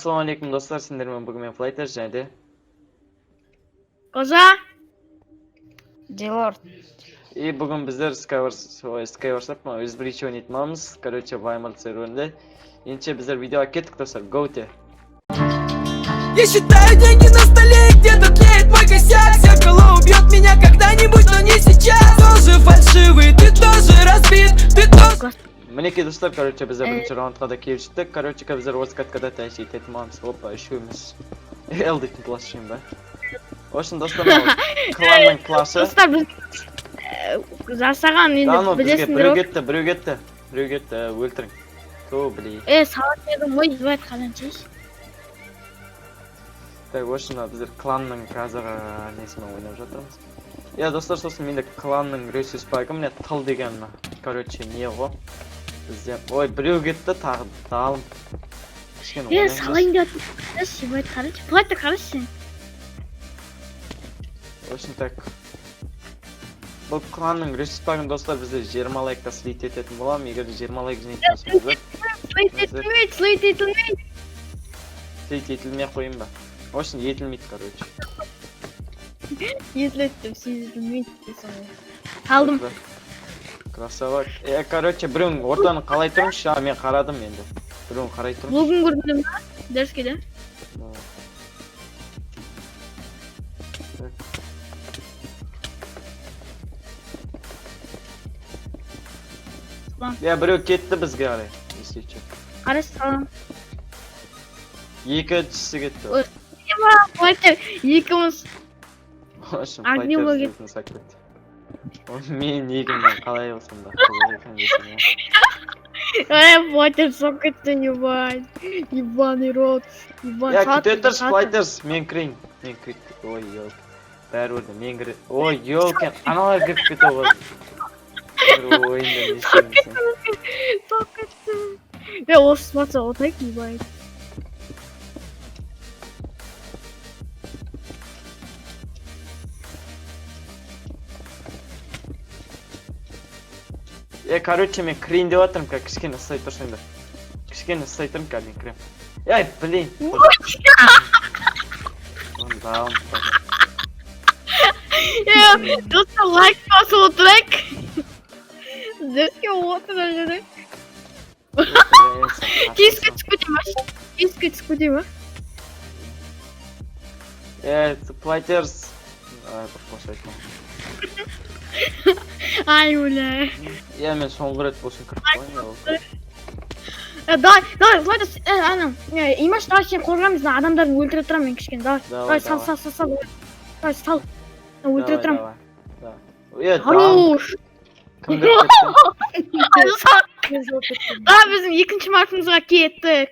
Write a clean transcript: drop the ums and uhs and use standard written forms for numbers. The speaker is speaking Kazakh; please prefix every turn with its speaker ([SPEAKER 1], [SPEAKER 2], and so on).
[SPEAKER 1] Assalamualaikum dostlar, sindirmen bugün ben Flighter және
[SPEAKER 2] Koza. Делорд.
[SPEAKER 1] И bugün bizler Skywars yapma, biz bir içi oynatmamız. Короче, Weimar serverinde. Ince bizler video kettik dostlar, go te.
[SPEAKER 3] Я считаю деньги на столе, где-то тлеет мой косяк. Зеркало убьет меня когда-нибудь, но не сейчас. Тоже фальшивый, ты тоже разбит, ты тоже...
[SPEAKER 1] Mineki dostlar, короче, bizler birinci roundga da kelip çıktık. Короче, bizler Oskatka'da teşhit etmemiz. Hoppa, üşüyoruz. Eldik klasıyım ben. Olsun dostlar, klanın klası.
[SPEAKER 2] Dostlar biz жасаған
[SPEAKER 1] Tamam,
[SPEAKER 2] енді
[SPEAKER 1] bizge
[SPEAKER 2] білесіңдер.
[SPEAKER 1] біреу кетті, өлтірің. То, блин.
[SPEAKER 2] Саған дедім ғой, деп айтқанынша.
[SPEAKER 1] Так, осында біздер кланның қазір несімен ойнап жатырмыз. Я достар, сосын менде кланның ресурс пагы, міне тыл деген, короче, не ғой. Бізде, ой, біреу кетті, тағы далым. Кішкене ойнаймыз.
[SPEAKER 2] Салайын деп айтқанынша, деп айтқанынша. Флайтты қарашы сен.
[SPEAKER 1] Осында так. Бұл кланның ресурс пагын достар бізде 20 лайкта слейт ететін боламын. Егер 20 лайк жинайтын болсаңыздар.
[SPEAKER 2] Слейт етілмейді.
[SPEAKER 1] Слейт етілмей қойын ба? Осында етілмейді, короче.
[SPEAKER 2] Етілеттім, сен етілмейді дейсің ғой. Қалдым.
[SPEAKER 1] Красавак. Короче, біреуің ортаны қалай тұрыңызшы? Мен қарадым енді. Біреуің қарай тұрыңызшы.
[SPEAKER 2] Блогын көрдім ба? Дәріске.
[SPEAKER 1] Ya біреу кетті бізге қарай. Есече.
[SPEAKER 2] Қарашы салам.
[SPEAKER 1] Екіншісі кетті.
[SPEAKER 2] Флайтты екіміз.Ошын, Огни болып
[SPEAKER 1] флайтер сакет. Мен егіммен қалай болсам да.
[SPEAKER 2] Флайтер сокетті, ебать. Ебаный рот.
[SPEAKER 1] Я күте тұрш, флайтерс. Мен кірейін. Мен кірейін. Ой, елк. Бәрі өрді. Мен кірейін. Ой, елкен. Аналар кіріп кете ол. Ойында несемесің.
[SPEAKER 2] Сокетті. Осы смотря, вот так ебает.
[SPEAKER 1] Короче, мен кірейін деп жатырмын, как кішкене ыстай тұрсаңдар. Кішкене ыстай тұрмын, как мен кірем. Ай, блин. Дауым.
[SPEAKER 2] Достар, лайк басып отырайық. Дерске отыра жүрек. Теске түсіп кете ма? Теске түсіп кете ма?
[SPEAKER 1] Флайтерс. Ай, бір қош айтмам.
[SPEAKER 2] Ай, бля.
[SPEAKER 1] Мен соңғы рет болсын кіріп қойын.
[SPEAKER 2] Давай, Флайттерс, анам. Имаш, давай сен қорғамыз, адамдарын өлтіре тұрам мен кішкен. Давай, сал. Давай, сал. Өлтіре тұрам.
[SPEAKER 1] Хорош. Кім кіріп кетті?
[SPEAKER 2] Біздің екінші маркымызға кеттік.